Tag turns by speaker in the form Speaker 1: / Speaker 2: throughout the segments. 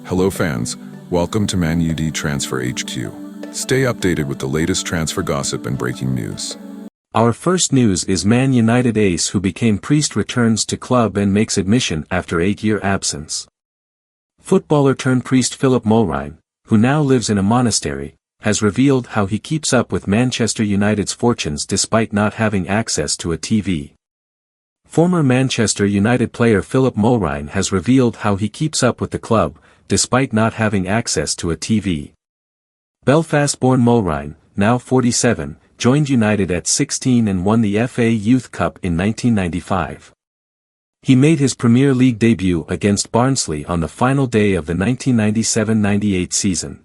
Speaker 1: Hello fans, welcome to Man Utd Transfer HQ. Stay updated with the latest transfer gossip and breaking news.
Speaker 2: Our first news is Man United ace who became priest returns to club and makes admission after 8-year absence. Footballer turned priest Philippe Amorim, who now lives in a monastery, has revealed how he keeps up with Manchester United's fortunes despite not having access to a TV. Former Manchester United player Philippe Amorim has revealed how he keeps up with the club, despite not having access to a TV. Belfast-born Amorim, now 47, joined United at 16 and won the FA Youth Cup in 1995. He made his Premier League debut against Barnsley on the final day of the 1997-98 season.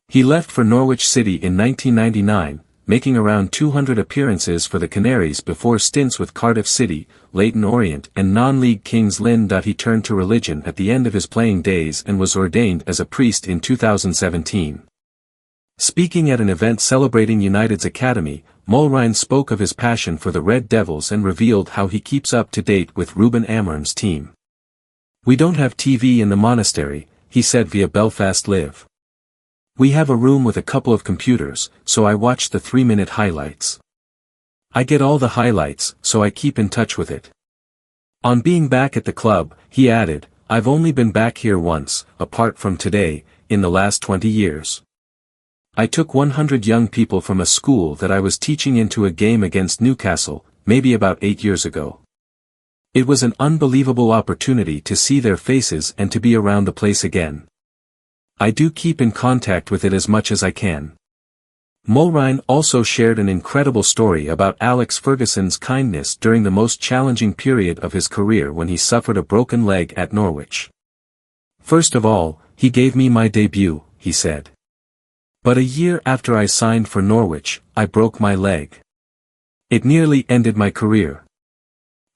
Speaker 2: He left for Norwich City in 1999, making around 200 appearances for the Canaries before stints with Cardiff City, Leyton Orient and non-league Kings Lynn. He turned to religion at the end of his playing days and was ordained as a priest in 2017. Speaking at an event celebrating United's academy, Amorim spoke of his passion for the Red Devils and revealed how he keeps up to date with Ruben Amorim's team. "We don't have TV in the monastery," he said via Belfast Live. "We have a room with a couple of computers, so I watch the 3-minute highlights. I get all the highlights, so I keep in touch with it." On being back at the club, he added, "I've only been back here once, apart from today, in the last 20 years. I took 100 young people from a school that I was teaching into a game against Newcastle, maybe about 8 years ago. It was an unbelievable opportunity to see their faces and to be around the place again. I do keep in contact with it as much as I can." Amorim also shared an incredible story about Alex Ferguson's kindness during the most challenging period of his career when he suffered a broken leg at Norwich. "First of all, he gave me my debut," he said. "But a year after I signed for Norwich, I broke my leg. It nearly ended my career.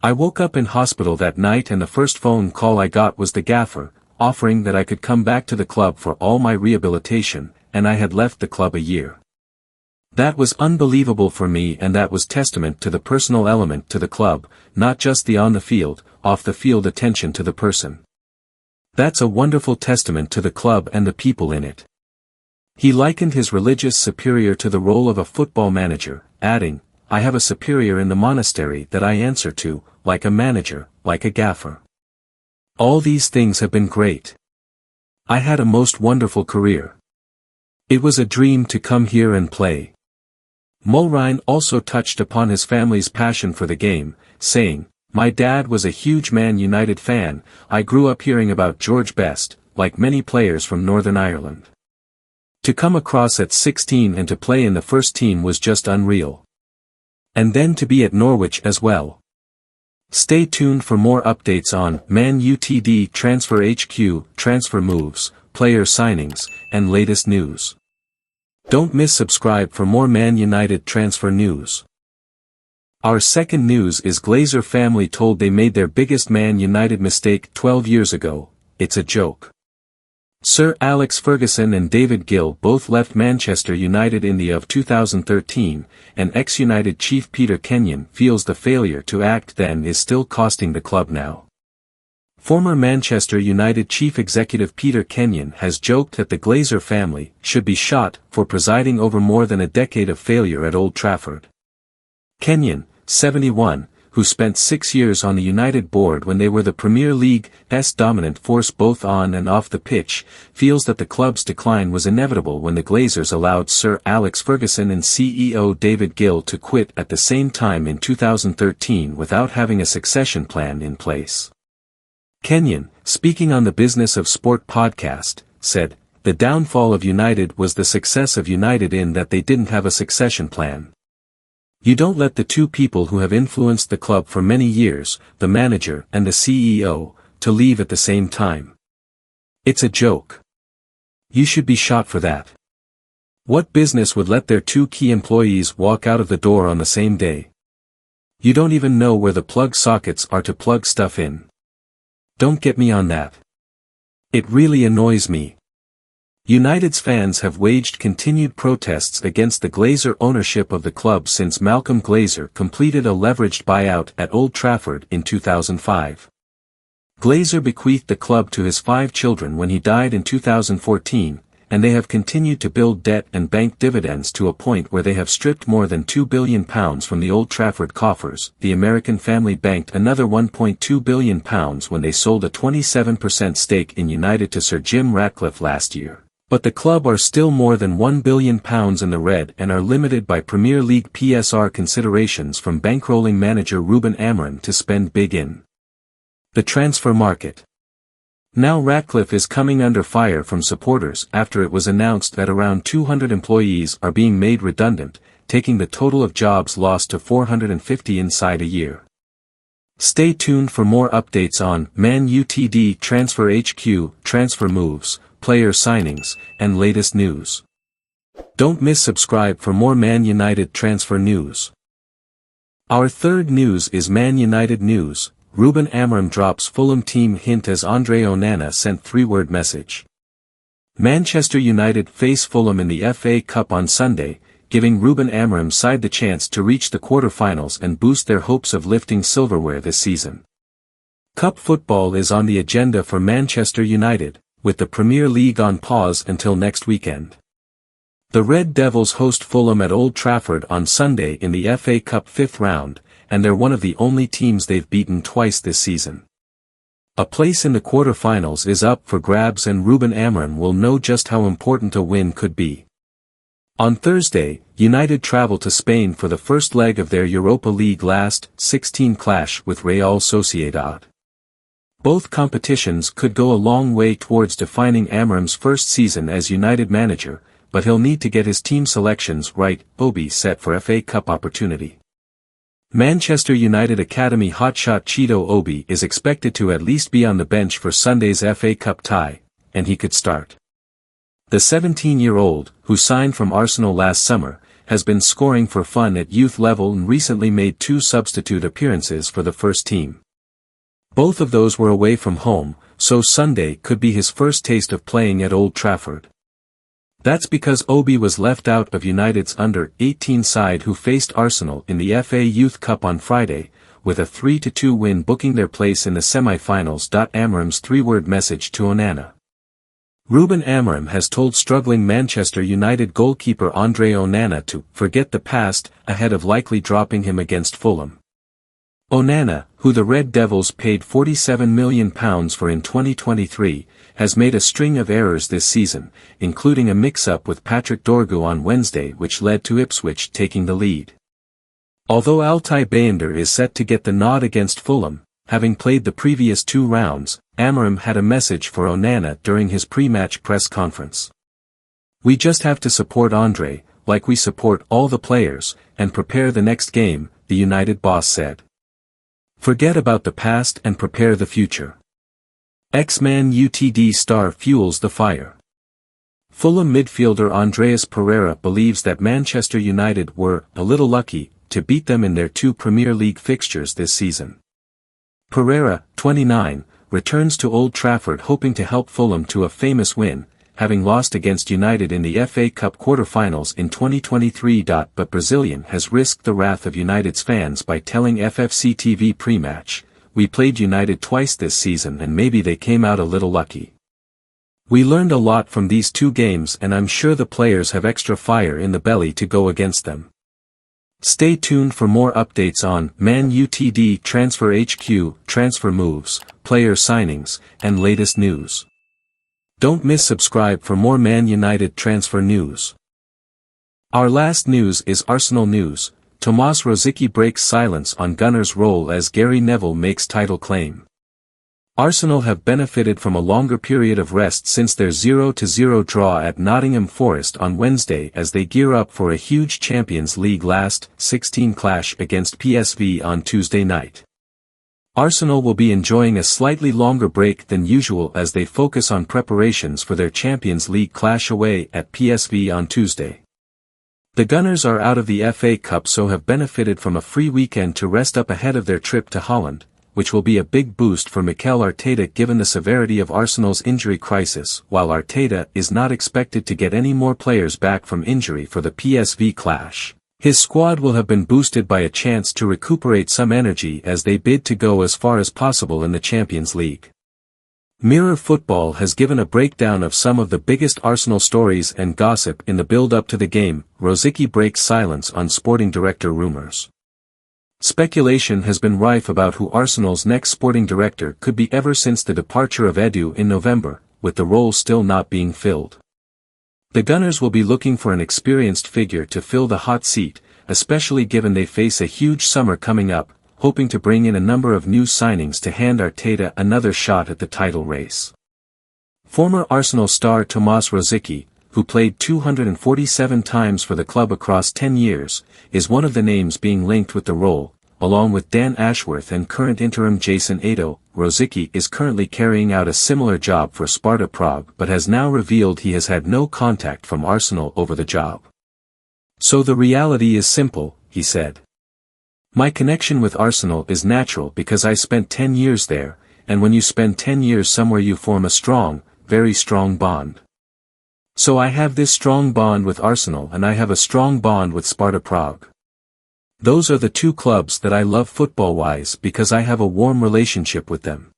Speaker 2: I woke up in hospital that night and the first phone call I got was the gaffer, offering that I could come back to the club for all my rehabilitation, and I had left the club a year. That was unbelievable for me, and that was testament to the personal element to the club, not just the on-the-field, off-the-field attention to the person. That's a wonderful testament to the club and the people in it." He likened his religious superior to the role of a football manager, adding, "I have a superior in the monastery that I answer to, like a manager, like a gaffer. All these things have been great. I had a most wonderful career. It was a dream to come here and play." Amorim also touched upon his family's passion for the game, saying, "My dad was a huge Man United fan. I grew up hearing about George Best, like many players from Northern Ireland. To come across at 16 and to play in the first team was just unreal. And then to be at Norwich as well." Stay tuned for more updates on Man Utd Transfer HQ, transfer moves, player signings, and latest news. Don't miss subscribe for more Man United transfer news. Our second news is Glazer family told they made their biggest Man United mistake 12 years ago. It's a joke. Sir Alex Ferguson and David Gill both left Manchester United in the of 2013, and ex-United chief Peter Kenyon feels the failure to act then is still costing the club now. Former Manchester United chief executive Peter Kenyon has joked that the Glazer family should be shot for presiding over more than a decade of failure at Old Trafford. Kenyon, 71, who spent 6 years on the United board when they were the Premier League's dominant force both on and off the pitch, feels that the club's decline was inevitable when the Glazers allowed Sir Alex Ferguson and CEO David Gill to quit at the same time in 2013 without having a succession plan in place. Kenyon, speaking on the Business of Sport podcast, said, "The downfall of United was the success of United in that they didn't have a succession plan. You don't let the two people who have influenced the club for many years, the manager and the CEO, to leave at the same time. It's a joke. You should be shot for that. What business would let their two key employees walk out of the door on the same day? You don't even know where the plug sockets are to plug stuff in. Don't get me on that. It really annoys me." United's fans have waged continued protests against the Glazer ownership of the club since Malcolm Glazer completed a leveraged buyout at Old Trafford in 2005. Glazer bequeathed the club to his 5 children when he died in 2014, and they have continued to build debt and bank dividends to a point where they have stripped more than £2 billion from the Old Trafford coffers. The American family banked another £1.2 billion when they sold a 27% stake in United to Sir Jim Ratcliffe last year. But the club are still more than £1 billion in the red and are limited by Premier League PSR considerations from bankrolling manager Ruben Amorim to spend big in the transfer market. Now Ratcliffe is coming under fire from supporters after it was announced that around 200 employees are being made redundant, taking the total of jobs lost to 450 inside a year. Stay tuned for more updates on Man Utd Transfer HQ, transfer moves, player signings, and latest news. Don't miss subscribe for more Man United transfer news. Our third news is Man United news. Ruben Amorim drops Fulham team hint as Andre Onana sent 3-word message. Manchester United face Fulham in the FA Cup on Sunday, giving Ruben Amorim's side the chance to reach the quarter-finals and boost their hopes of lifting silverware this season. Cup football is on the agenda for Manchester United, with the Premier League on pause until next weekend. The Red Devils host Fulham at Old Trafford on Sunday in the FA Cup 5th round, and they're one of the only teams they've beaten twice this season. A place in the quarter-finals is up for grabs and Ruben Amorim will know just how important a win could be. On Thursday, United travel to Spain for the first leg of their Europa League last 16 clash with Real Sociedad. Both competitions could go a long way towards defining Amorim's first season as United manager, but he'll need to get his team selections right. Obi set for FA Cup opportunity. Manchester United Academy hotshot Cheeto Obi is expected to at least be on the bench for Sunday's FA Cup tie, and he could start. The 17-year-old, who signed from Arsenal last summer, has been scoring for fun at youth level and recently made 2 substitute appearances for the first team. Both of those were away from home, so Sunday could be his first taste of playing at Old Trafford. That's because Obi was left out of United's under-18 side who faced Arsenal in the FA Youth Cup on Friday, with a 3-2 win booking their place in the semi-finals. Amorim's 3-word message to Onana. Ruben Amorim has told struggling Manchester United goalkeeper Andre Onana to forget the past ahead of likely dropping him against Fulham. Onana, who the Red Devils paid £47 million for in 2023, has made a string of errors this season, including a mix-up with Patrick Dorgu on Wednesday which led to Ipswich taking the lead. Although Altay Bayındır is set to get the nod against Fulham, having played the previous 2 rounds, Amorim had a message for Onana during his pre-match press conference. "We just have to support Andre, like we support all the players, and prepare the next game," the United boss said. "Forget about the past and prepare the future." Man Utd star fuels the fire. Fulham midfielder Andreas Pereira believes that Manchester United were a little lucky to beat them in their 2 Premier League fixtures this season. Pereira, 29, returns to Old Trafford hoping to help Fulham to a famous win, having lost against United in the FA Cup quarter-finals in 2023. But Brazilian has risked the wrath of United's fans by telling FFC TV pre-match, "We played United twice this season and maybe they came out a little lucky. We learned a lot from these 2 games and I'm sure the players have extra fire in the belly to go against them." Stay tuned for more updates on Man Utd Transfer HQ, transfer moves, player signings, and latest news. Don't miss subscribe for more Man United transfer news. Our last news is Arsenal news. Tomas Rosicky breaks silence on Gunners' role as Gary Neville makes title claim. Arsenal have benefited from a longer period of rest since their 0-0 draw at Nottingham Forest on Wednesday as they gear up for a huge Champions League last 16 clash against PSV on Tuesday night. Arsenal will be enjoying a slightly longer break than usual as they focus on preparations for their Champions League clash away at PSV on Tuesday. The Gunners are out of the FA Cup so have benefited from a free weekend to rest up ahead of their trip to Holland, which will be a big boost for Mikel Arteta given the severity of Arsenal's injury crisis, while Arteta is not expected to get any more players back from injury for the PSV clash. His squad will have been boosted by a chance to recuperate some energy as they bid to go as far as possible in the Champions League. Mirror Football has given a breakdown of some of the biggest Arsenal stories and gossip in the build-up to the game. Rosicky breaks silence on sporting director rumours. Speculation has been rife about who Arsenal's next sporting director could be ever since the departure of Edu in November, with the role still not being filled. The Gunners will be looking for an experienced figure to fill the hot seat, especially given they face a huge summer coming up, hoping to bring in a number of new signings to hand Arteta another shot at the title race. Former Arsenal star Tomas Rosicky, who played 247 times for the club across 10 years, is one of the names being linked with the role, along with Dan Ashworth and current interim Jason Ado. Rosicky is currently carrying out a similar job for Sparta Prague but has now revealed he has had no contact from Arsenal over the job. "So the reality is simple," he said. "My connection with Arsenal is natural because I spent 10 years there, and when you spend 10 years somewhere you form a strong, very strong bond. So I have this strong bond with Arsenal and I have a strong bond with Sparta Prague. Those are the two clubs that I love football-wise because I have a warm relationship with them.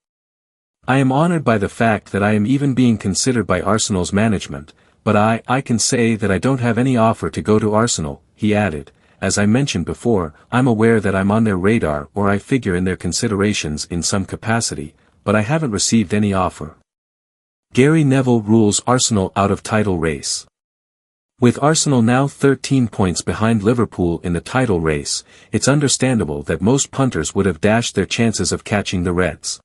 Speaker 2: I am honored by the fact that I am even being considered by Arsenal's management, but I can say that I don't have any offer to go to Arsenal," he added. "As I mentioned before, I'm aware that I'm on their radar or I figure in their considerations in some capacity, but I haven't received any offer." Gary Neville rules Arsenal out of title race. With Arsenal now 13 points behind Liverpool in the title race, it's understandable that most punters would have dashed their chances of catching the Reds.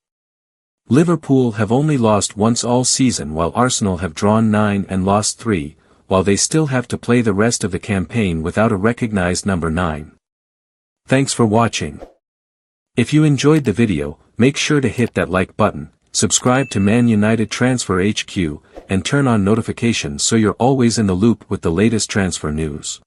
Speaker 2: Liverpool have only lost once all season while Arsenal have drawn 9 and lost 3, while they still have to play the rest of the campaign without a recognized number 9. Thanks for watching. If you enjoyed the video, make sure to hit that like button, subscribe to Man United Transfer HQ, and turn on notifications so you're always in the loop with the latest transfer news.